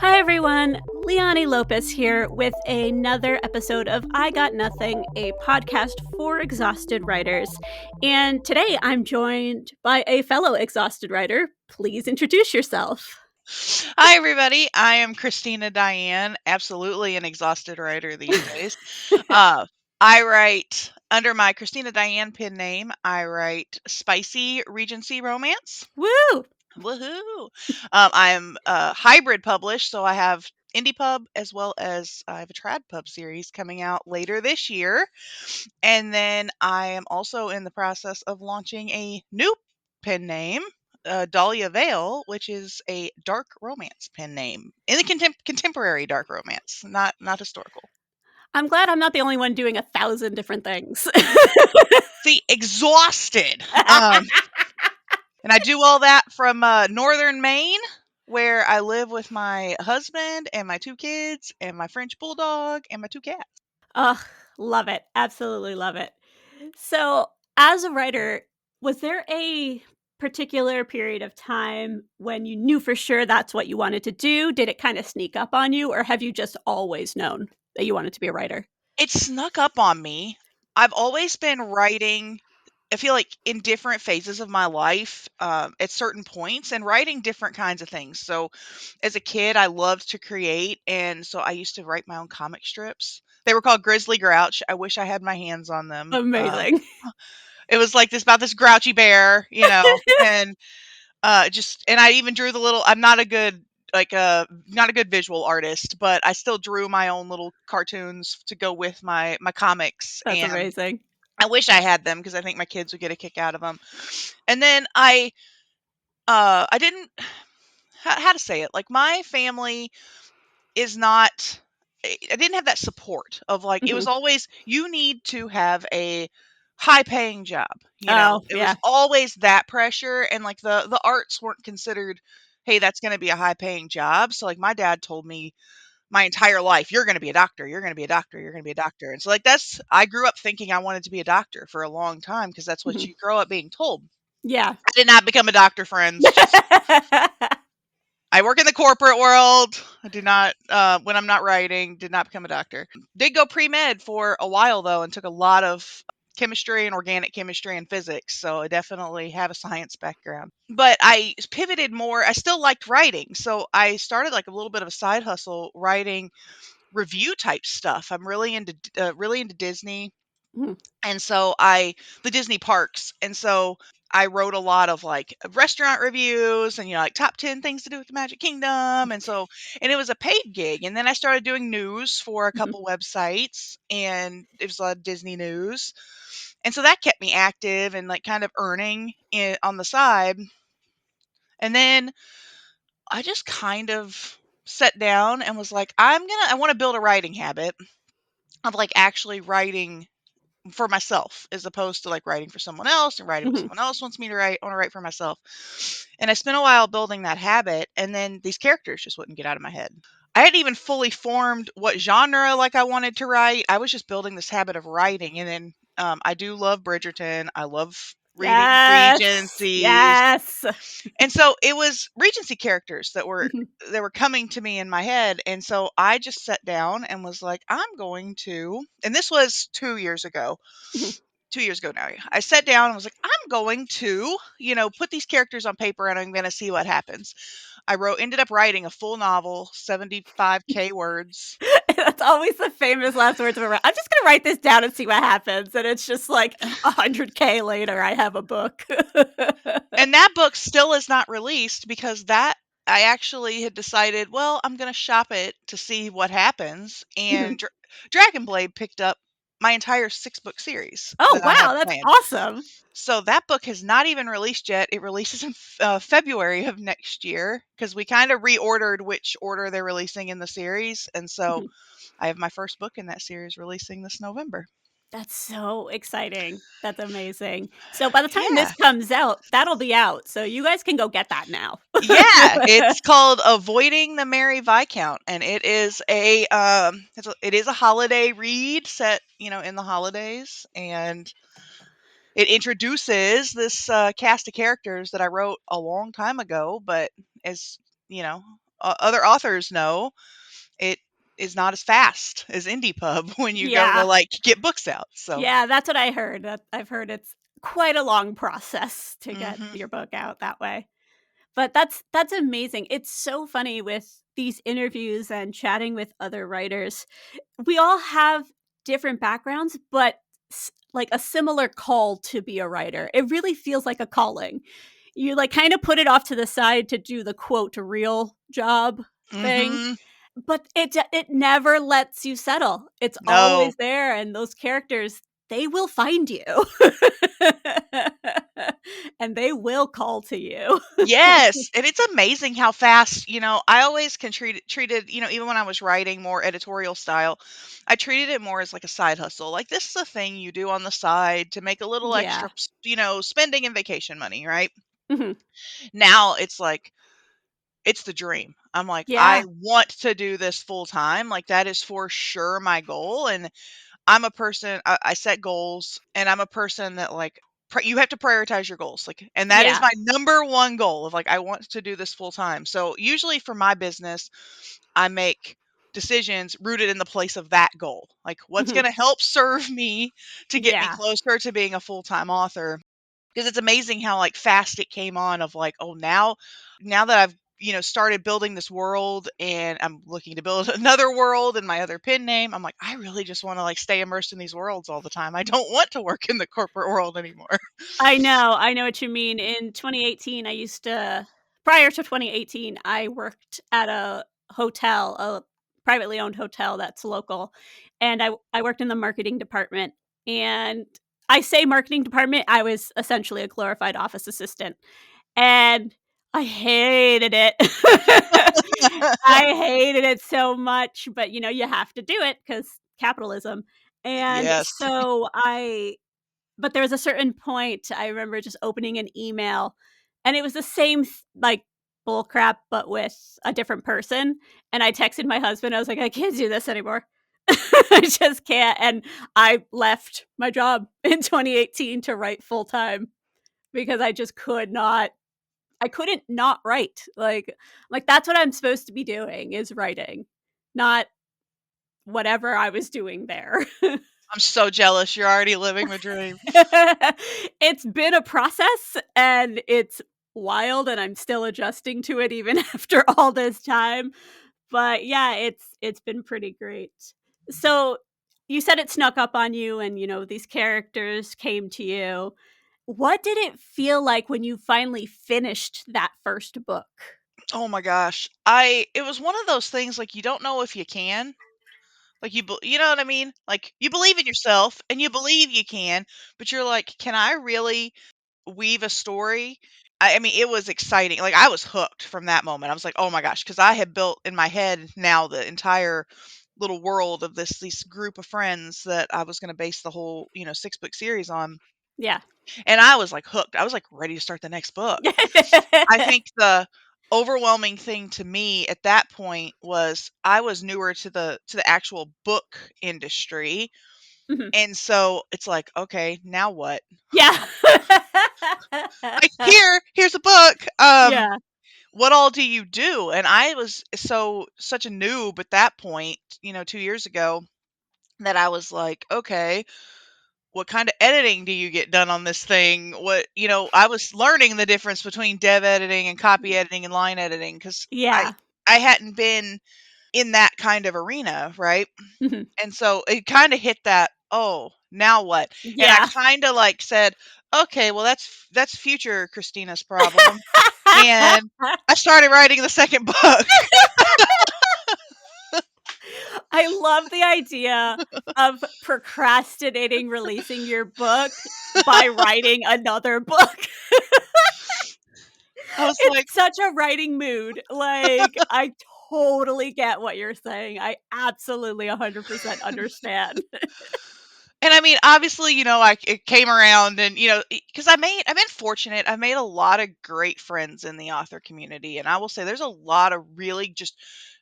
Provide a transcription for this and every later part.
Hi everyone, Leani Lopez here with another episode of I Got Nothing, a podcast for exhausted writers. And today I'm joined by a fellow exhausted writer. Please introduce yourself. Hi, everybody. I am Christina Diane, absolutely an exhausted writer these days. I write under my Christina Diane pen name. I write spicy Regency romance. Woo! Woohoo! I'm hybrid published, so I have indie pub as well as I have a trad pub series coming out later this year. And then I am also in the process of launching a new pen name, Dahlia Vale, which is a dark romance pen name in the contemporary dark romance, not historical. I'm glad I'm not the only one doing 1,000 different things. See, exhausted. And I do all that from northern Maine, where I live with my husband and my 2 kids and my French bulldog and my 2 cats. Ugh, love it. Absolutely love it. So, as a writer, was there a particular period of time when you knew for sure that's what you wanted to do? Did it kind of sneak up on you, or have you just always known that you wanted to be a writer? It snuck up on me. I've always been writing, I feel like, in different phases of my life, at certain points, and writing different kinds of things. So, as a kid, I loved to create, and so I used to write my own comic strips. They were called Grizzly Grouch. I wish I had my hands on them. Amazing. It was like this grouchy bear, and and I even drew the little. I'm not a good not a good visual artist, but I still drew my own little cartoons to go with my comics, That's and amazing. I wish I had them because I think my kids would get a kick out of them. And then I didn't how to say it, like, my family is not I didn't have that support of, like, it was Mhm. always, "You need to have a high-paying job," Oh, It was yeah. always that pressure, and, like, the arts weren't considered, "Hey, that's gonna be a high-paying job." So, like, my dad told me my entire life, "You're gonna be a doctor, you're gonna be a doctor, you're gonna be a doctor." And so, like, I grew up thinking I wanted to be a doctor for a long time because that's what Mhm. you grow up being told. Yeah. I did not become a doctor, friends. Just I work in the corporate world. I do not, when I'm not writing, did not become a doctor. Did go pre-med for a while though, and took a lot of chemistry and organic chemistry and physics. So I definitely have a science background. But I pivoted more. I still liked writing. So I started like a little bit of a side hustle writing review type stuff. I'm really into Disney. Mhm. And so the Disney parks. And so I wrote a lot of like restaurant reviews and, like top 10 things to do with the Magic Kingdom. And it was a paid gig. And then I started doing news for a Mhm. couple websites, and it was a lot of Disney news. And so that kept me active and like kind of earning on the side. And then I just kind of sat down and was like, I want to build a writing habit of like actually writing for myself as opposed to like writing for someone else and writing what Mhm. someone else wants me to write. I want to write for myself. And I spent a while building that habit, and then these characters just wouldn't get out of my head. I hadn't even fully formed what genre like I wanted to write. I was just building this habit of writing. And then I do love Bridgerton. I love reading Yes. Regencies. Yes. And so it was Regency characters Mhm. that were coming to me in my head. And so I just sat down and was like, I'm going to, and this was 2 years ago. Mhm. 2 years ago now. I sat down and was like, I'm going to, put these characters on paper and I'm going to see what happens. Ended up writing a full novel, 75K words. That's always the famous last words of a I'm just gonna write this down and see what happens, and it's just like 100K later, I have a book. And that book still is not released because I actually had decided, well, I'm going to shop it to see what happens. Mhm. And Dragon Blade picked up my entire 6-book series Oh, that I had wow, that's planned. awesome. So that book has not even released yet. It releases in February of next year because we kind of reordered which order they're releasing in the series. And so Mhm. I have my first book in that series releasing this November. That's so exciting. That's amazing. So by the time this Yeah. comes out, that'll be out, so you guys can go get that now. Yeah, it's called Avoiding the Merry Viscount, and it is a holiday read set, in the holidays, and it introduces this cast of characters that I wrote a long time ago, but as you know, other authors know, it is not as fast as indie pub when you go to Yeah. like get books out. So, Yeah, that's what I heard. I've heard it's quite a long process to get mhm. your book out that way. But that's amazing. It's so funny with these interviews and chatting with other writers. We all have different backgrounds, but like a similar call to be a writer. It really feels like a calling. You like kind of put it off to the side to do the quote real job thing, Mhm. but it never lets you settle. It's No. always there, and those characters, they will find you. And they will call to you. Yes, and it's amazing how fast, I always can treated, even when I was writing more editorial style, I treated it more as like a side hustle. Like this is a thing you do on the side to make a little Yeah. extra, spending and vacation money, right? Mhm. Now it's like it's the dream. I'm like, I Yeah. want to do this full time. Like that is for sure my goal. And I'm a person, I set goals, and I'm a person that like you have to prioritize your goals. Like, and that is Yeah. my number one goal of like, I want to do this full time. So usually for my business, I make decisions rooted in the place of that goal. Like, what's going Mhm. to help serve me to get me Yeah. closer to being a full time author? Because it's amazing how like fast it came on of like, oh, now that I've started building this world and I'm looking to build another world in my other pen name, I'm like, I really just want to like stay immersed in these worlds all the time. I don't want to work in the corporate world anymore. I know what you mean. In 2018, I used to prior to 2018, I worked at a hotel, a privately owned hotel that's local, and I worked in the marketing department, and I say marketing department, I was essentially a glorified office assistant, and I hated it. I hated it so much, but, you have to do it because capitalism, and Yes. so I but there was a certain point I remember just opening an email, and it was the same like bull crap, but with a different person. And I texted my husband. I was like, I can't do this anymore. I just can't. And I left my job in 2018 to write full time because I just could not. I couldn't not write. Like that's what I'm supposed to be doing is writing, not whatever I was doing there. I'm so jealous. You're already living the dream. It's been a process, and it's wild, and I'm still adjusting to it even after all this time. But yeah, it's been pretty great. So you said it snuck up on you and these characters came to you. What did it feel like when you finally finished that first book? Oh my gosh. It was one of those things like you don't know if you can. Like you know what I mean? Like you believe in yourself and you believe you can, but you're like, can I really weave a story? I mean, it was exciting. Like I was hooked from that moment. I was like, oh my gosh, because I had built in my head now the entire little world of this group of friends that I was going to base the whole 6 book series on, Yeah. and I was like hooked. I was like ready to start the next book. I think the overwhelming thing to me at that point was I was newer to the actual book industry, Mhm. and so it's like, okay, now what? Yeah. Like here's a book. Yeah. What all do you do? And I was such a noob at that point, 2 years ago, that I was like, okay, what kind of editing do you get done on this thing? I was learning the difference between dev editing and copy editing and line editing because I Yeah. I hadn't been in that kind of arena, right? Mhm. And so it kind of hit that, oh, now what? And I Yeah. kind of like said, okay, well that's future Christina's problem. And I started writing the second book. I love the idea of procrastinating releasing your book by writing another book. I was It's like, such a writing mood. Like, I totally get what you're saying. I absolutely 100% understand. and I mean, obviously, like it came around, and because I've been fortunate. I've made a lot of great friends in the author community, and I will say there's a lot of really just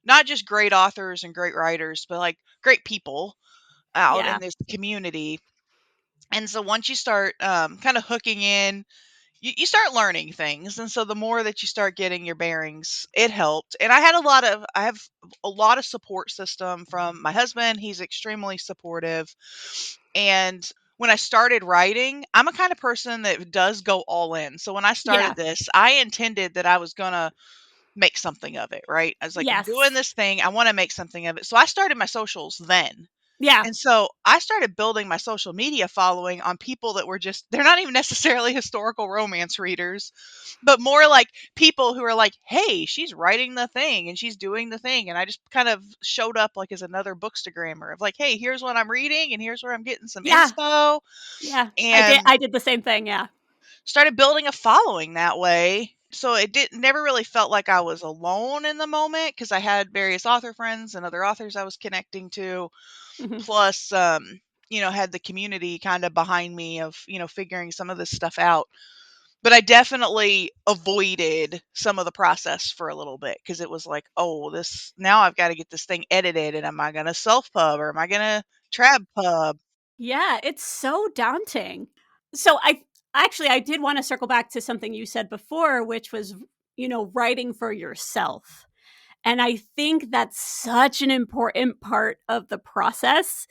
not just great authors and great writers, but like great people out in Yeah. this community. And so once you start kind of hooking in, you start learning things, and so the more that you start getting your bearings, it helped. And I have a lot of support system from my husband. He's extremely supportive. And when I started writing, I'm a kind of person that does go all in. So when I Yeah. started this, I intended that I was going to make something of it, right? I was like, I'm doing Yes. this thing, I want to make something of it. So I started my socials then. Yeah. And so I started building my social media following on people that were just, they're not even necessarily historical romance readers, but more like people who are like, hey, she's writing the thing and she's doing the thing. And I just kind of showed up like as another bookstagrammer of like, hey, here's what I'm reading and here's where I'm getting some Yeah. inspo. Yeah. And I did the same thing, yeah. started building a following that way. So it did never really felt like I was alone in the moment because I had various author friends and other authors I was connecting to, Mhm. plus had the community kind of behind me of figuring some of this stuff out. But I definitely avoided some of the process for a little bit because it was like, oh, this now I've got to get this thing edited, and am I going to self pub or am I going to trad pub? Yeah, it's so daunting. So I did wanna circle back to something you said before, which was, writing for yourself. And I think that's such an important part of the process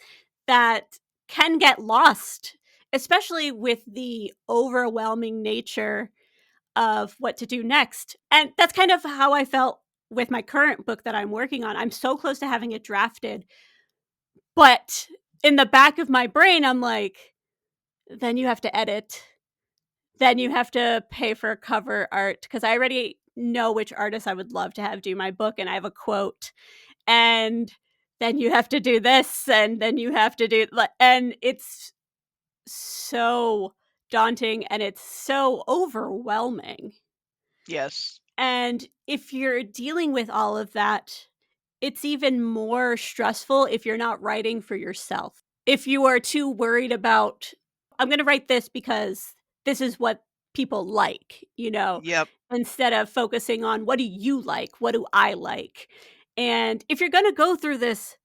that can get lost, especially with the overwhelming nature of what to do next. And that's kind of how I felt with my current book that I'm working on. I'm so close to having it drafted, but in the back of my brain, I'm like, then you have to edit. Then you have to pay for cover art because I already know which artist I would love to have do my book, and I have a quote. And then you have to do this, and then you have to do and it's so daunting and it's so overwhelming. Yes, And if you're dealing with all of that, it's even more stressful if you're not writing for yourself. If you are too worried about, I'm going to write this because this is what people like, yep, instead of focusing on what do you like? What do I like? And if you're going to go through this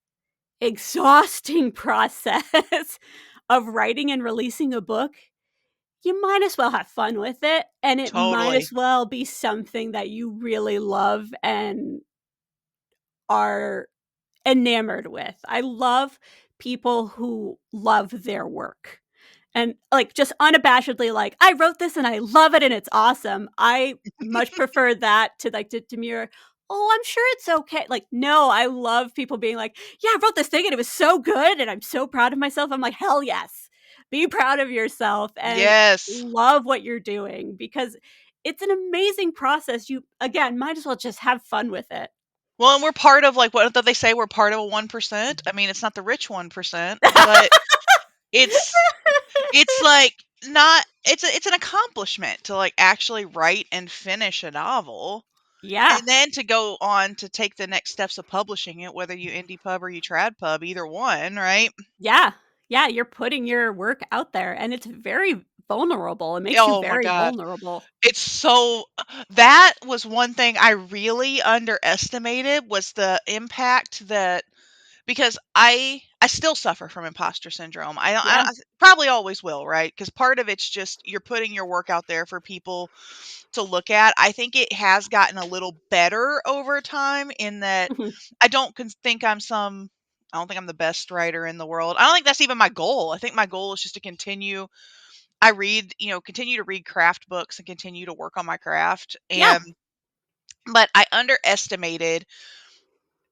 exhausting process of writing and releasing a book, you might as well have fun with it, and it might totally. as well be something that you really love and are enamored with. I love people who love their work and, like, just unabashedly like, "I wrote this and I love it and it's awesome." I much prefer that to, like, to mirror, "Oh, I'm sure it's okay." Like, no, I love people being like, "Yeah, I wrote this thing and it was so good and I'm so proud of myself." I'm like, "Hell yes. Be proud of yourself and Yes. love what you're doing because it's an amazing process." You, again, might as well just have fun with it. Well, and we're part of like what don't they say we're part of a 1%? I mean, it's not the rich 1%, but it's it's like not it's an accomplishment to like actually write and finish a novel. Yeah. And then to go on to take the next steps of publishing it, whether you indie pub or you trad pub, either one, right? Yeah. Yeah, you're putting your work out there, and it's very vulnerable. It makes you Oh my very god. vulnerable. It's so that was one thing I really underestimated was the impact that because I still suffer from imposter syndrome. Yeah. I probably always will, right? Because part of it's just you're putting your work out there for people to look at. I think it has gotten a little better over time in that Mhm. I don't think I'm some. I don't think I'm the best writer in the world. I don't think that's even my goal. I think my goal is just to continue. I read, continue to read craft books and continue to work on my craft. Yeah. But I underestimated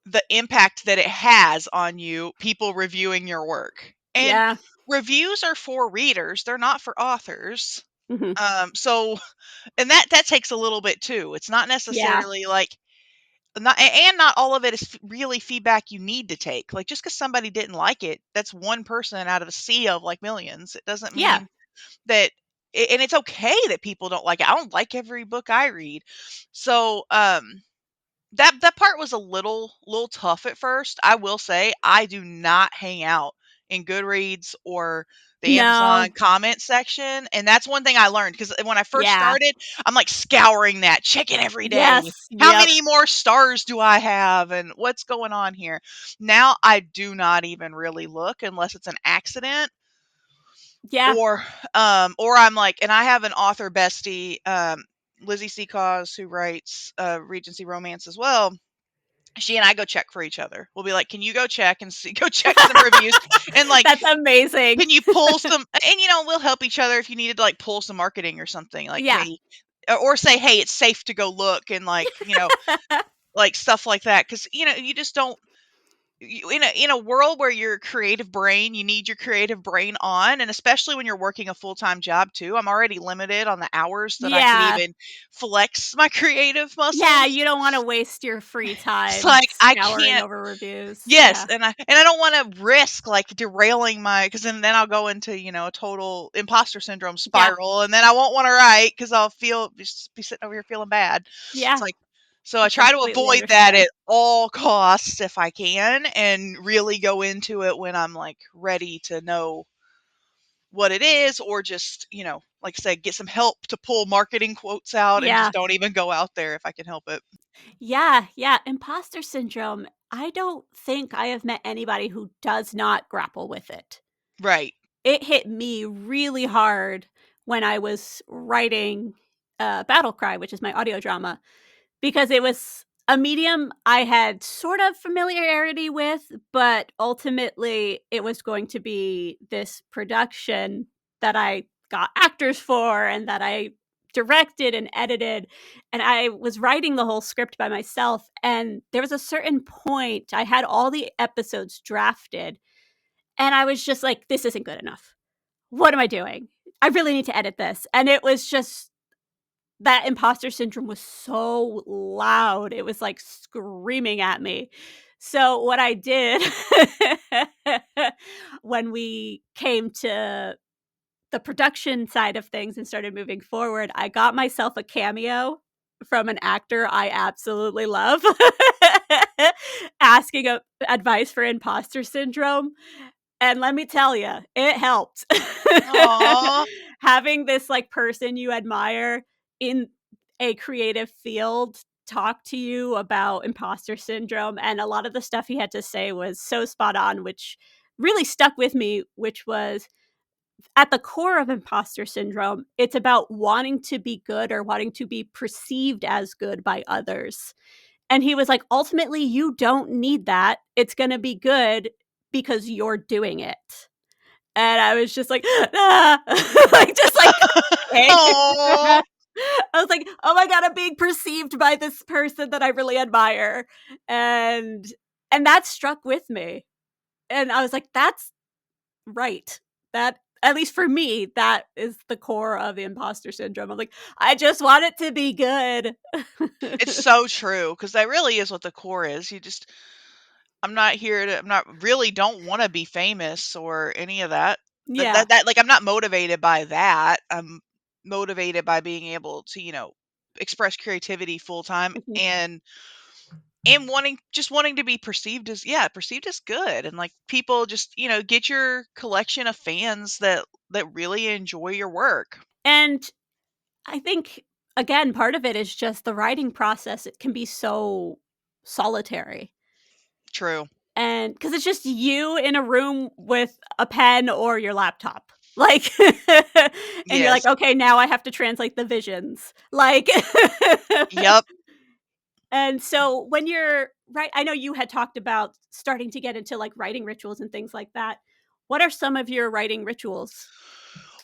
the impact that it has on you, people reviewing your work. And Yeah. reviews are for readers, they're not for authors. Mhm. So and that takes a little bit too. It's not Yeah. necessarily like and not all of it is really feedback you need to take. Like just because somebody didn't like it, that's one person out of a sea of like millions. It doesn't Yeah. mean that and it's okay that people don't like it. I don't like every book I read. So that part was a little tough at first. I will say I do not hang out in Goodreads or the Amazon No. comment section, and that's one thing I learned because when I first Yeah. started, I'm like scouring that, checking every day. Yes. How Yep. many more stars do I have and what's going on here? Now I do not even really look unless it's an accident Yeah. Or I'm like, and I have an author bestie, Lizzie Seacause, who writes Regency romance as well. She and I go check for each other. We'll be like, "Can you go check and see, go check some reviews, and like, That's amazing. can you pull some?" And we'll help each other if you needed to like pull some marketing or something. Like, Yeah. hey, or say, "Hey, it's safe to go look," and like, like stuff like that, because you just don't. In a world where your creative brain, you need your creative brain on, and especially when you're working a full-time job too. I'm already limited on the hours that I can Yeah. even flex my creative Yeah, muscles. you don't wanna waste your free It's time like I scouring can't. over reviews. Yes, Yeah. and I don't want to risk like derailing my, because then I'll go into a total imposter syndrome Yeah. spiral, and then I won't want to write because I'll just be sitting over here feeling bad. It's Yeah. like, so I try to Completely avoid that understand. at all costs if I can, and really go into it when I'm like ready to know what it is, or just like I said, get some help to pull marketing quotes out, and just Yeah. don't even go out there if I can help it. Yeah, yeah, imposter syndrome, I don't think I have met anybody who does not grapple with it. Right. It hit me really hard when I was writing, Battle Cry, which is my audio drama, because it was a medium I had sort of familiarity with, but ultimately it was going to be this production that I got actors for and that I directed and edited, and I was writing the whole script by myself, and there was a certain point I had all the episodes drafted, and I was just like, "This isn't good enough. What am I doing? I really need to edit this," and it was just that imposter syndrome was so loud, it was, like, screaming at me. So, what I did when we came to the production side of things and started moving forward, I got myself a cameo from an actor I absolutely love, asking advice for imposter syndrome, and let me tell you, it helped. Aw. Having this, like, person you admire in a creative field talk to you about imposter syndrome, and a lot of the stuff he had to say was so spot on, which really stuck with me, which was at the core of imposter syndrome, it's about wanting to be good or wanting to be perceived as good by others. And he was like, "Ultimately, you don't need that. It's gonna be good because you're doing it." And I was just like, "Ah," like, just like crying. Aw. I was like, "Oh my god, I'm being perceived by this person that I really admire." And and that struck with me. And I was like, "That's right." That at least for me, that is the core of the imposter syndrome. I'm like, "I just want it to be good." It's so true, because that really is what the core is. I'm not really don't wanna be famous or any of that. Yeah. Like, I'm not motivated by that. I'm motivated by being able to, express creativity full time, Mhm. and wanting to be perceived as good, and, like, people just, get your collection of fans that really enjoy your work. And I think, again, part of it is just the writing process, it can be so solitary. True. And because it's just you in a room with a pen or your laptop. Like, and you're like, Yes. "Okay, now I have to translate the visions." Like Yep. and so when you're right, I know you had talked about starting to get into, like, writing rituals and things like that. What are some of your writing rituals?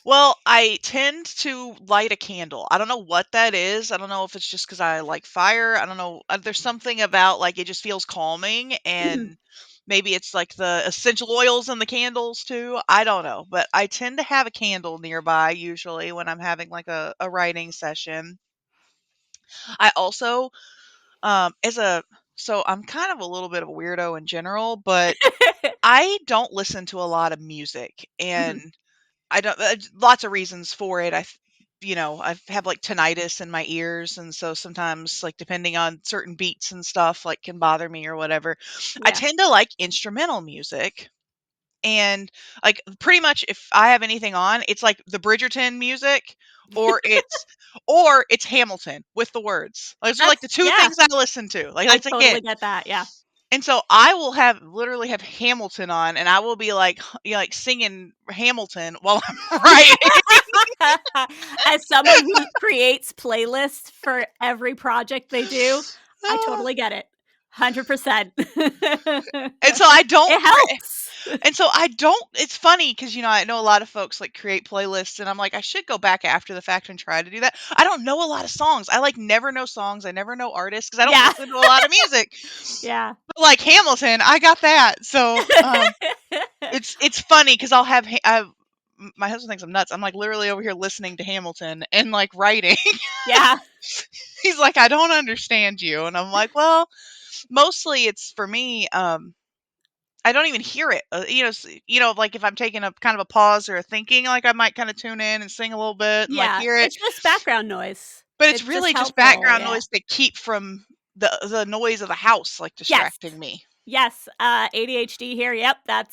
Well, I tend to light a candle. I don't know what that is. I don't know if it's just because I like fire. I don't know. There's something about like it just feels calming, Mhm. and maybe it's like the essential oils in the candles too. I don't know. But I tend to have a candle nearby usually when I'm having like a writing session. I also, as a, so I'm kind of a little bit of a weirdo in general, but I don't listen to a lot of music. Mhm. And I don't lots of reasons for it. I have, like, tinnitus in my ears, and so sometimes, like, depending on certain beats and stuff, like, can bother me or whatever. I Yeah. tend to like instrumental music, and, like, pretty much if I have anything on, it's, like, the Bridgerton music, or it's Hamilton with the words. Those are, like, That's the 2 yeah, things I listen to. Like, I it's, again, totally get that, yeah. And so I will have literally have Hamilton on, and I will be like, like singing Hamilton while I'm writing. As someone who creates playlists for every project they do, I totally get it. 100%. And so I don't It helps. and so I don't it's funny because I know a lot of folks, like, create playlists, and I'm like, I should go back after the fact and try to do that. I don't know a lot of songs. I, like, never know songs. I never know artists because I don't Yeah. listen to a lot of music. Yeah. But, like, Hamilton, I got that. So, it's funny because I'll have my husband thinks I'm nuts. I'm, like, literally over here listening to Hamilton and, like, writing. Yeah. He's like, "I don't understand you." And I'm like, "Well, mostly it's for me, I don't even hear it. Like if I'm taking a kind of a pause or a thinking, like I might kind of tune in and sing a little bit and like Yeah. hear it, It's just background noise. but it's It's just really just helpful, background yeah. noise to keep from the noise of the house like Yes. distracting me. Yes, ADHD here, yep, A, that's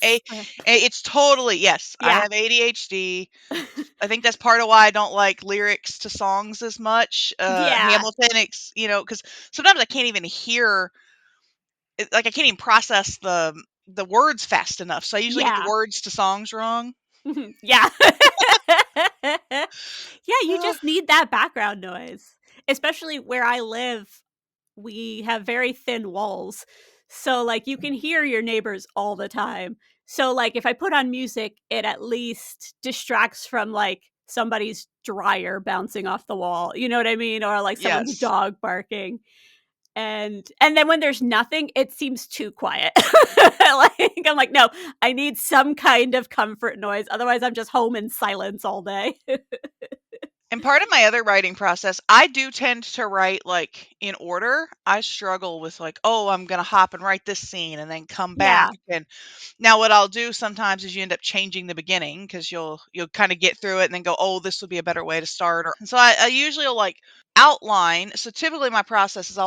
it's totally yes. I yeah. have ADHD. I think that's part of why I don't like lyrics to songs as much. Yeah. Hamilton, because sometimes I can't even hear like I can't even process the words fast enough. So I usually get the Yeah. words to songs wrong. Mhm, yeah. Yeah, you just need that background noise. Especially where I live, we have very thin walls. So, like, you can hear your neighbors all the time. So, like, if I put on music, it at least distracts from, like, somebody's dryer bouncing off the wall, you know what I mean? Or, like, someone's Yes. dog barking. And then when there's nothing, it seems too quiet. Like, I'm like, "No, I need some kind of comfort noise, otherwise I'm just home in silence all day." And part of my other writing process, I do tend to write like in order. I struggle with like, oh, I'm going to hop and write this scene and then come back. Yeah. And now what I'll do sometimes is you end up changing the beginning because you'll kind of get through it and then go, oh, this would be a better way to start. Or and so I usually will like outline. So typically my process is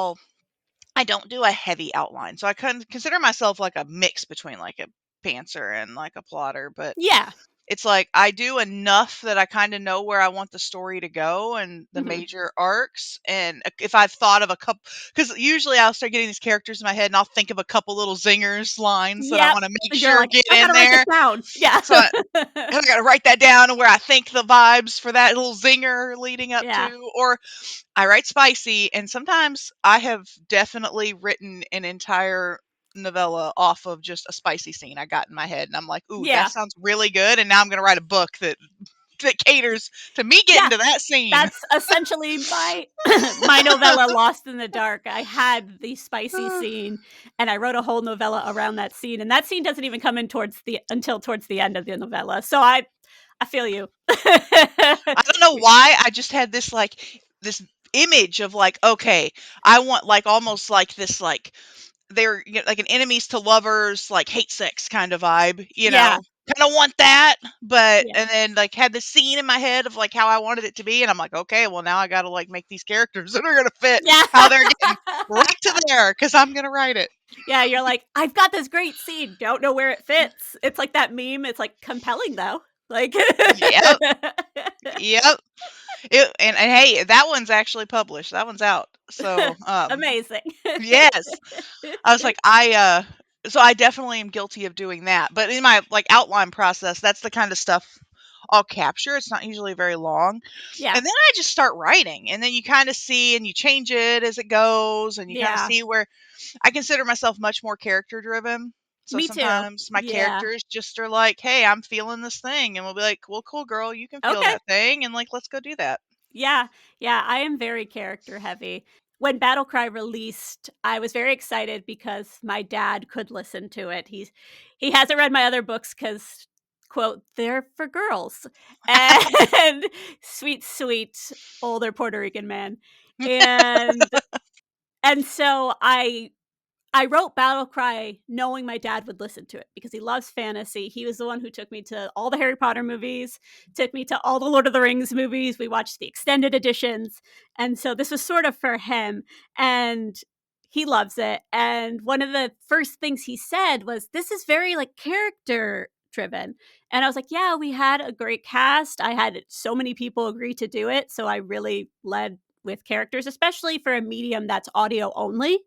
I don't do a heavy outline. So I consider myself like a mix between like a pantser and like a plotter, but Yeah. it's like I do enough that I kinda know where I want the story to go and the Mhm. major arcs, and if I've thought of a couple, because usually I'll start getting these characters in my head, and I'll think of a couple little zingers, lines that I Yep. wanna make You're sure like, get "I in gotta write this there. down." Yeah. So I gotta write that down and where I think the vibes for that little zinger leading up Yeah. to, or I write spicy, and sometimes I have definitely written an entire novella off of just a spicy scene I got in my head, and I'm like, "Ooh, that Yeah. sounds really good," and now I'm gonna write a book that caters to me getting Yeah. to that scene. That's essentially my my novella Lost in the Dark. I had the spicy scene, and I wrote a whole novella around that scene, and that scene doesn't even come in towards the end of the novella. So I feel you. I don't know why, I just had this image of, like, okay, I want, like, almost like this, like, they're like an enemies to lovers, like hate sex kind of vibe, Yeah. Kind of want that, but Yeah. and then like had this scene in my head of like how I wanted it to be, and I'm like, okay, well now I got to like make these characters that are gonna fit Yeah. how they're getting right to there because I'm gonna write it. Yeah, you're like, "I've got this great scene, don't know where it fits." It's like that meme, it's like, compelling though. Like Yep, yep. And hey, that one's actually published. That one's out. So Amazing. yes, I was like, so I definitely am guilty of doing that. But in my like outline process, that's the kind of stuff I'll capture. It's not usually very long. Yeah. And then I just start writing. And then you kind of see and you change it as it goes and you kind of Yeah. see where I consider myself much more character driven. So Me too. sometimes my Yeah. characters just are like, "Hey, I'm feeling this thing." And we'll be like, "Well, cool girl, you can feel Okay. that thing and like let's go do that." Yeah. Yeah, I am very character heavy. When Battle Cry released, I was very excited because my dad could listen to it. He hasn't read my other books because, quote, "They're for girls." And sweet, sweet older Puerto Rican man. And so I wrote Battle Cry knowing my dad would listen to it because he loves fantasy. He was the one who took me to all the Harry Potter movies, took me to all the Lord of the Rings movies. We watched the extended editions. And so this was sort of for him. And he loves it. And one of the first things he said was, "This is very like character driven." And I was like, "Yeah, we had a great cast. I had so many people agree to do it. So I really led with characters, especially for a medium that's audio only."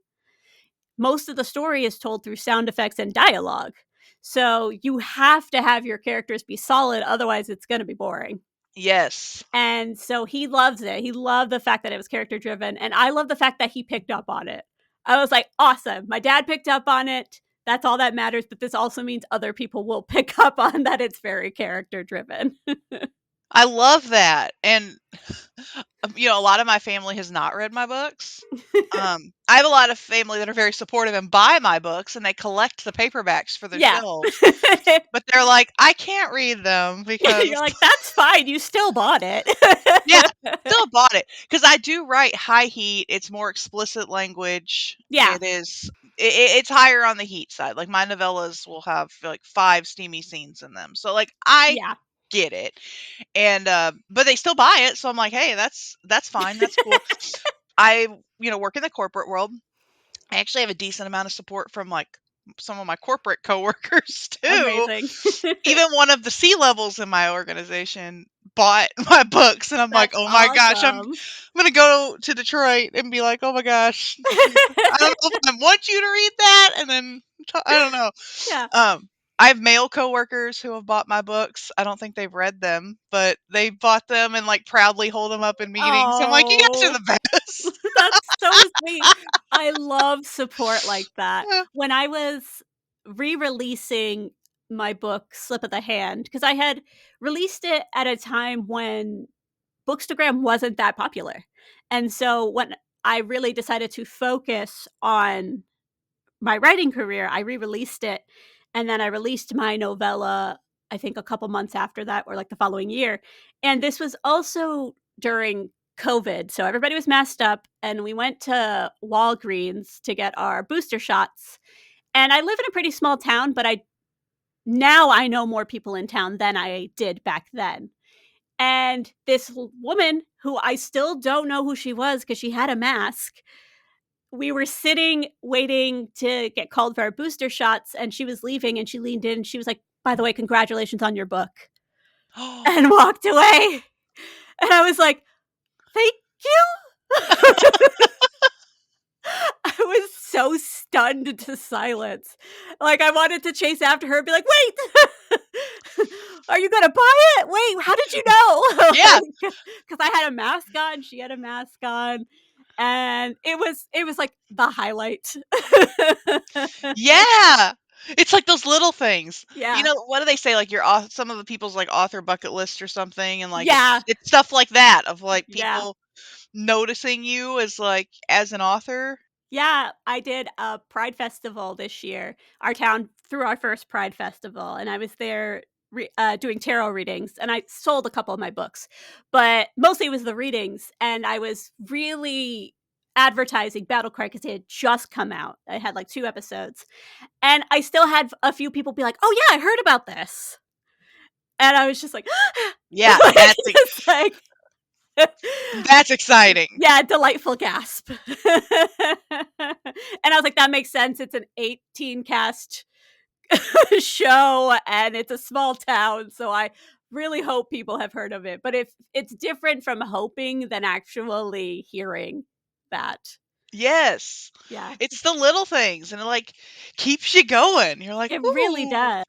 most of the story is told through sound effects and dialogue. So you have to have your characters be solid, otherwise it's going to be boring. Yes. And so he loves it. He loved the fact that it was character driven, and I love the fact that he picked up on it. I was like, awesome. My dad picked up on it. That's all that matters, but this also means other people will pick up on that it's very character driven. I love that. And a lot of my family has not read my books. I have a lot of family that are very supportive and buy my books, and they collect the paperbacks for their Yeah. shelves. But they're like, I can't read them because You're like, that's fine. You still bought it. yeah, still bought it because I do write high heat. It's more explicit language. Yeah. It's higher on the heat side. Like my novellas will have like 5 steamy scenes in them. So like I Yeah. get it. And but they still buy it, so I'm like, "Hey, that's fine. That's cool." I, work in the corporate world. I actually have a decent amount of support from like some of my corporate coworkers too. Amazing. Even one of the C levels in my organization bought my books, and I'm like, That's "Oh my gosh, I'm awesome. gonna go to Detroit and be like, oh my gosh, I don't know if I want you to read that, and then I don't know." Yeah. I have male coworkers who have bought my books. I don't think they've read them, but they bought them and like proudly hold them up in meetings. I'm like, you guys are Oh, the best. that's so sweet. I love support like that. When I was re-releasing my book, Slip of the Hand, because I had released it at a time when Bookstagram wasn't that popular. And so when I really decided to focus on my writing career, I re-released it, and then I released my novella, I think a couple months after that or like the following year. And this was also during COVID, so everybody was masked up, and we went to Walgreens to get our booster shots. And I live in a pretty small town, but I know more people in town than I did back then. And this woman who I still don't know who she was because she had a mask, we were sitting waiting to get called for our booster shots, and she was leaving, and she leaned in and she was like, by the way, congratulations on your book, and walked away. And I was like, thank you. I was so stunned into silence. Like I wanted to chase after her and be like, wait, are you gonna buy it? Wait, how did you Yeah. know? Because I had a mask on, she had a mask on, and it was like the highlight. Yeah. It's like those little things. Yeah. What do they say? Like some of the people's like author bucket list or something, and like Yeah. it's stuff like that of like Yeah. people noticing you as like as an author. Yeah, I did a Pride Festival this year. Our town threw our first Pride Festival, and I was there doing tarot readings, and I sold a couple of my books, but mostly it was the readings. And I was really advertising Battlecry because it had just come out. I had like 2 episodes, and I still had a few people be like, "Oh yeah, I heard about this," and I was just like, Yeah, like, just like that's exciting. yeah, delightful gasp. And I was like, that makes sense. It's an 18 cast show and it's a small town. So I really hope people have heard of it. But if it's different from hoping than actually hearing that. Yes. Yeah, It's the little things, and it like keeps you going. You're like, it really ooh. does.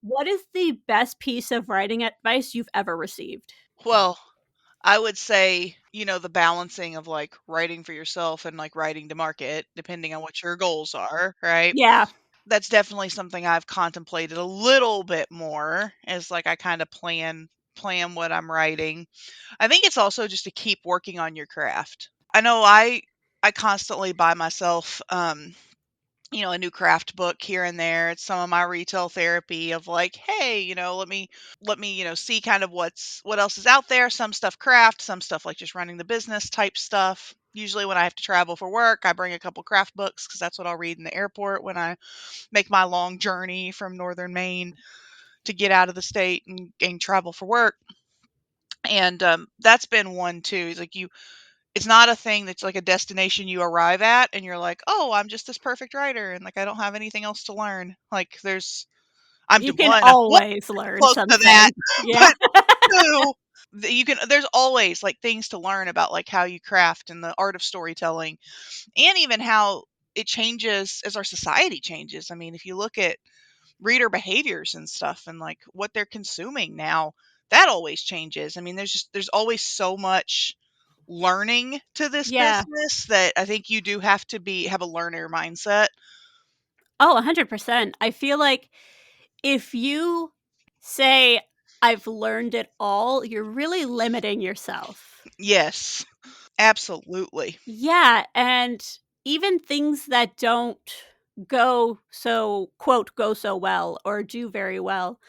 What is the best piece of writing advice you've ever received? Well, I would say, the balancing of like writing for yourself and like writing to market, depending on what your goals are, right? Yeah, That's definitely something I've contemplated a little bit more as like I kind of plan what I'm writing. I think it's also just to keep working on your craft. I know I constantly buy myself a new craft book here and there. It's some of my retail therapy of like, hey, let me, see kind of what else is out there. Some stuff craft, some stuff like just running the business type stuff. Usually when I have to travel for work, I bring a couple craft books because that's what I'll read in the airport when I make my long journey from northern Maine to get out of the state and travel for work. And that's been one too. It's not a thing that's like a destination you arrive at and you're like, "Oh, I'm just this perfect writer and like I don't have anything else to learn." Like I'm you to can one always learn close to that, something. Yeah. but two, there's always like things to learn about like how you craft and the art of storytelling and even how it changes as our society changes. I mean, if you look at reader behaviors and stuff and like what they're consuming now, that always changes. I mean, there's always so much learning to this Yeah. business that I think you do have to have a learner mindset. Oh, 100%. I feel like if you say, "I've learned it all," you're really limiting yourself. Yes, absolutely. Yeah, and even things that don't go so quote, "go so well" or do very well.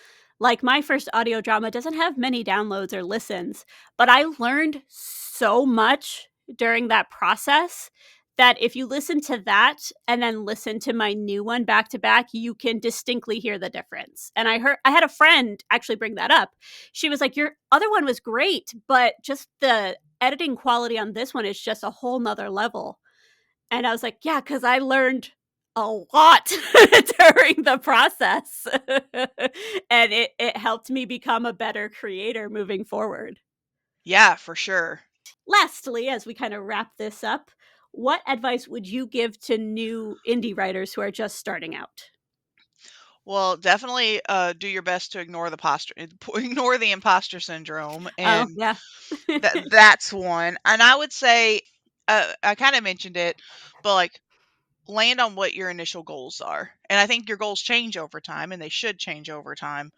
Like, my first audio drama doesn't have many downloads or listens, but I learned so much during that process that if you listen to that and then listen to my new one back to back, you can distinctly hear the difference. And I had a friend actually bring that up. She was like, "Your other one was great, but just the editing quality on this one is just a whole nother level." And I was like, yeah, because I learned a lot during the process. And it helped me become a better creator moving forward. Yeah, for sure. Lastly, as we kind of wrap this up, what advice would you give to new indie writers who are just starting out? Well, definitely do your best to ignore the ignore the imposter syndrome, Oh, and yeah. that's one. And I would say, I kind of mentioned it, but like land on what your initial goals are. And I think your goals change over time, and they should change over time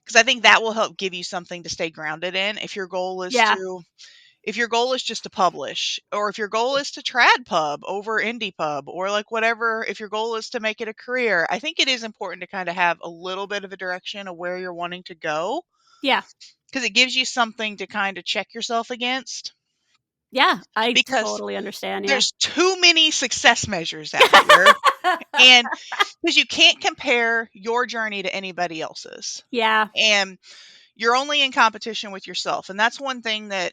because I think that will help give you something to stay grounded in. Yeah. If your goal is just to publish, or if your goal is to trad pub over indie pub, or like whatever, if your goal is to make it a career, I think it is important to kind of have a little bit of a direction of where you're wanting to go Yeah. because it gives you something to kind of check yourself against, Yeah. I because totally understand. Yeah. there's too many success measures out here. And because you can't compare your journey to anybody else's. Yeah. And you're only in competition with yourself. And that's one thing that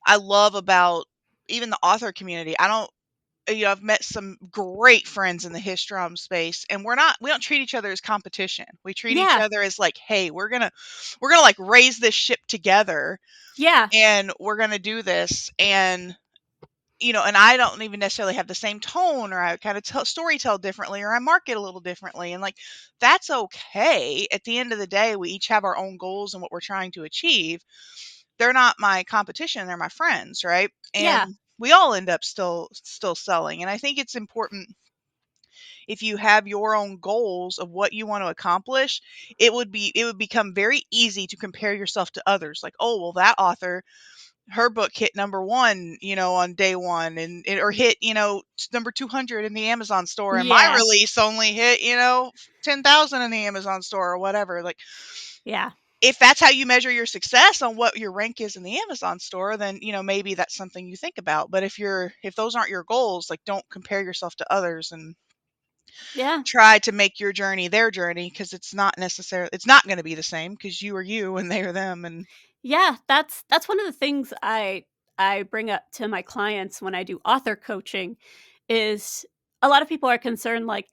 I love about even the author community. I don't, I've met some great friends in the history space, and we don't treat each other as competition. We treat each Yeah. other as like, hey, we're gonna like raise this ship together, Yeah. and we're gonna do this. And and I don't even necessarily have the same tone, or I kind of story tell differently, or I market a little differently. And like, that's okay. At the end of the day, we each have our own goals and what we're trying to achieve. They're not my competition, they're my friends, right? Yeah. And we all end up still selling. And I think it's important, if you have your own goals of what you want to accomplish, it would become very easy to compare yourself to others. Like, oh, well, that author, her book hit number one, on day one, or hit, number 200 in the Amazon store, and my Yeah. release only hit, 10,000 in the Amazon store or whatever. Like, Yeah. if that's how you measure your success on what your rank is in the Amazon store, then, maybe that's something you think about. But if those aren't your goals, like, don't compare yourself to others, and Yeah. try to make your journey their journey, because it's not going to be the same, because you are you and they are them. And Yeah, that's one of the things I bring up to my clients when I do author coaching is a lot of people are concerned like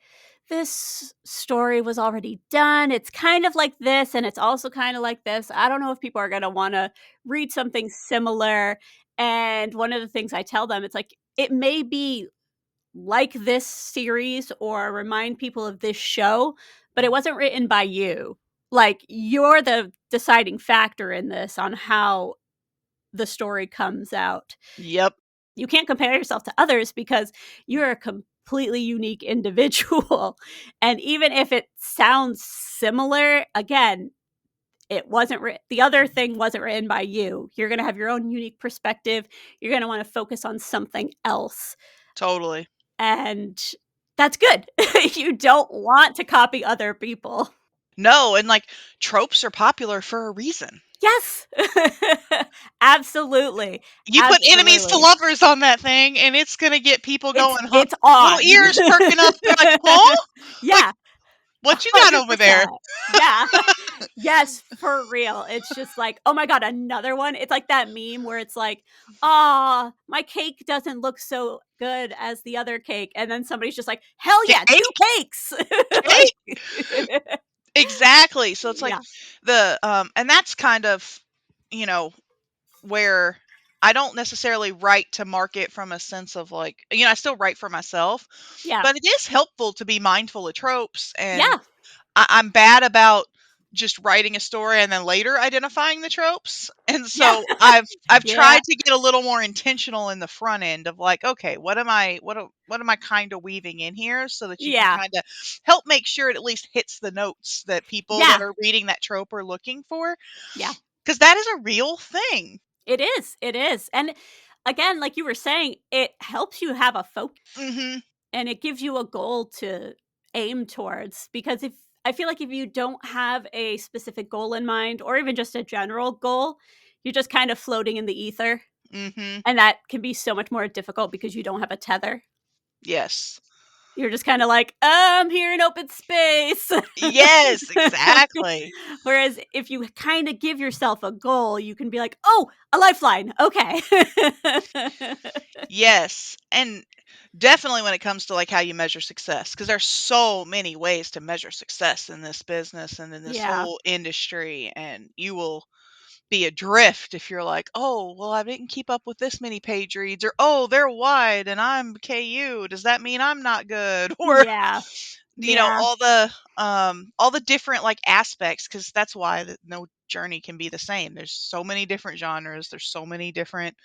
this story was already done. It's kind of like this and it's also kind of like this. I don't know if people are going to want to read something similar. And one of the things I tell them it's like it may be like this series or remind people of this show, but it wasn't written by you. Like, you're the deciding factor in this on how the story comes out. yep, You can't compare yourself to others because you're a completely unique individual. And even if it sounds similar, again, the other thing wasn't written by you. You're going to have your own unique perspective. You're going to want to focus on something else. totally. And that's good. You don't want to copy other people. No, and like, tropes are popular for a reason. Yes. Absolutely. You put enemies to Absolutely. lovers on that thing, and it's gonna get people going, huh? It's Little on. ears perking up. They're like, huh? Like, Yeah, what you got over there? 100%. Yeah. Yes, for real. It's just like, "Oh my god, another one?" It's like that meme where it's like, "Aw, my cake doesn't look so good as the other cake," and then somebody's just like, "Hell yeah, 2 Cake, cakes!" Like cake. Exactly. So it's like yeah. and that's kind of, you know, where I don't necessarily write to market from a sense of like, I still write for myself, Yeah. but it is helpful to be mindful of tropes. And Yeah. I'm bad about just writing a story and then later identifying the tropes. And Yeah. so I've Yeah. tried to get a little more intentional in the front end of like, okay, what am I kind of weaving in here so that you can Yeah. kind of help make sure it at least hits the notes that people that Yeah. are reading that trope are looking for, Yeah. because that is a real thing. It is, it is, and again, like you were saying, it helps you have a focus, Mhm. and it gives you a goal to aim towards, because if I feel like if you don't have a specific goal in mind or even just a general goal, you're just kind of floating in the ether, Mhm. and that can be so much more difficult because you don't have a tether. Yes. You're just kinda like, "I'm here in open space." Yes, exactly. Whereas if you kinda give yourself a goal, you can be like, "Oh, a lifeline, okay." Yes, and definitely when it comes to, like, how you measure success, because there's so many ways to measure success in this business and in this Yeah, whole industry, and you will be adrift if you're like, "Oh, well, I didn't keep up with this many page reads," or, "Oh, they're wide and I'm KU. Does that mean I'm not good?" Or, yeah, yeah, all the different, like, aspects, because that's why no journey can be the same. There's so many different genres, there's so many different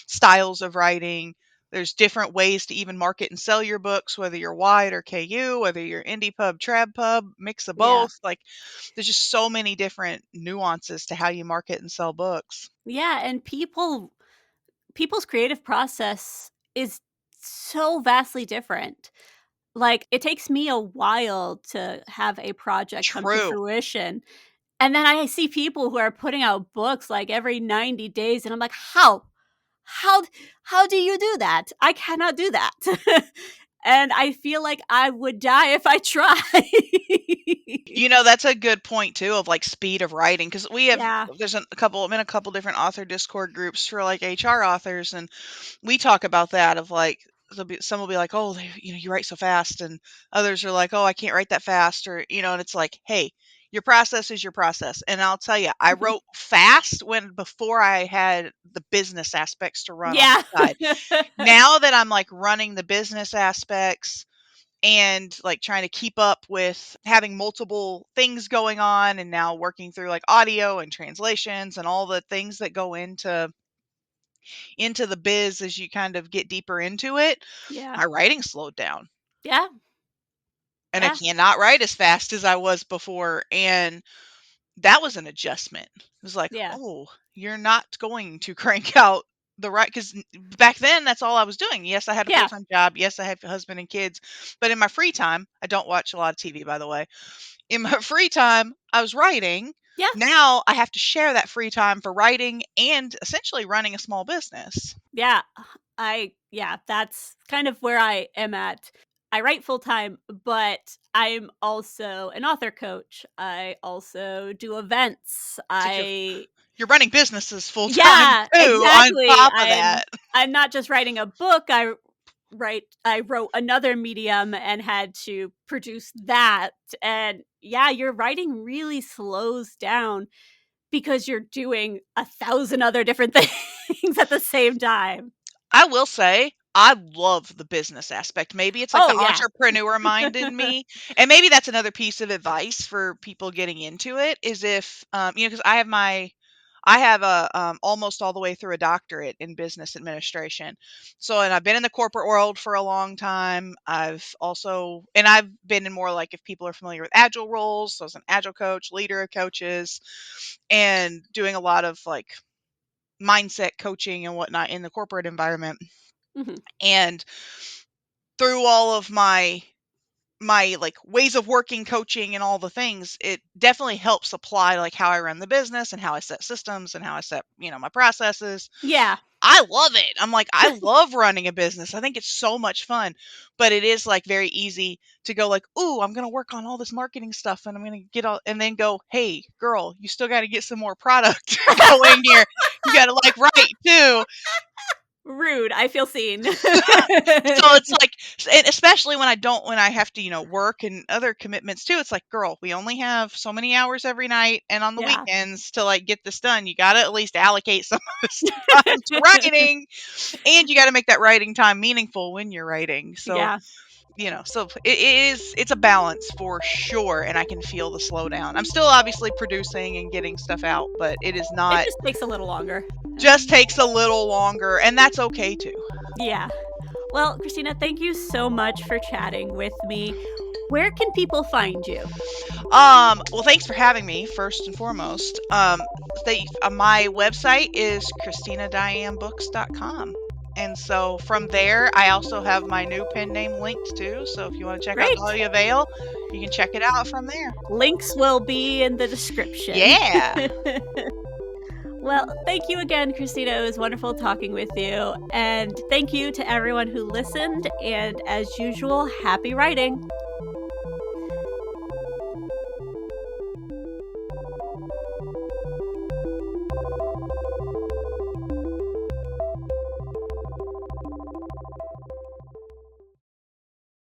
styles of writing, there's different ways to even market and sell your books, whether you're wide or KU, whether you're indie pub, trad pub, mix of yeah, both, like, there's just so many different nuances to how you market and sell books. yeah, and people's creative process is so vastly different. Like, it takes me a while to have a project come to True. fruition. And then I see people who are putting out books, like, every 90 days, and I'm like, "How? How how do you do that? I cannot do that." And I feel like I would die if I tried. That's a good point too of like speed of writing, because Yeah. there's a couple I'm in a couple different author Discord groups for like HR authors, and we talk about that of like some will be like, oh, you write so fast, and others are like, oh, I can't write that fast, or and it's like, hey, your process is your process. And I'll tell you, I Mhm. wrote fast when before I had the business aspects to run on Yeah. the side. Now that I'm like running the business aspects and like trying to keep up with having multiple things going on, and now working through like audio and translations and all the things that go into the biz as you kind of get deeper into it, Yeah. my writing slowed down, Yeah. and I Yeah. cannot write as fast as I was before. And that was an adjustment. It was like, Yeah. oh, you're not going to crank out the right, because back then that's all I was doing. Yes, I had a Yeah. full-time job. Yes, I had a husband and kids. But in my free time, I don't watch a lot of TV, by the way. In my free time, I was writing. Yeah. Now I have to share that free time for writing and essentially running a small business. Yeah. Yeah, that's kind of where I am at. I write full time, but I'm also an author coach. I also do events. So you're running businesses full time Yeah, too on exactly. top of that. I'm not just writing a book. I wrote another medium and had to produce that. And yeah, your writing really slows down because you're doing 1,000 other different things at the same time. I will say, I love the business aspect. Maybe it's like Oh, the yeah. entrepreneur mind in me, and maybe that's another piece of advice for people getting into it is if, because I have a almost all the way through a doctorate in business administration. So, and I've been in the corporate world for a long time. I've been in more like if people are familiar with agile roles. So, as an agile coach, leader of coaches, and doing a lot of like mindset coaching and whatnot in the corporate environment. Mhm. And through all of my like ways of working, coaching, and all the things, it definitely helps apply like how I run the business and how I set systems and how I set, my processes. Yeah. I love it. I'm like, I love running a business. I think it's so much fun. But it is like very easy to go like, "Ooh, I'm going to work on all this marketing stuff and I'm going to get all," and then go, "Hey, girl, you still got to get some more product going here. You got to like write too." rude. I feel seen. So it's like, and especially when I have to, work and other commitments too. It's like, girl, we only have so many hours every night and on the Yeah. weekends to like get this done. You got to at least allocate some of this time to writing, and you got to make that writing time meaningful when you're writing. So, Yeah. so it's a balance for sure. And I can feel the slowdown. I'm still obviously producing and getting stuff out, but it is It not, just takes a little longer. just takes a little longer, and that's okay too. Yeah. Well, Christina, thank you so much for chatting with me. Where can people find you? Well, thanks for having me, first and foremost. My website is ChristinaDianeBooks.com. And so from there, I also have my new pen name linked too. So if you want to check out Great. Claudia Vale, you can check it out from there. Links will be in the description. Yeah. Well, thank you again, Christina. It was wonderful talking with you. And thank you to everyone who listened. And as usual, happy writing.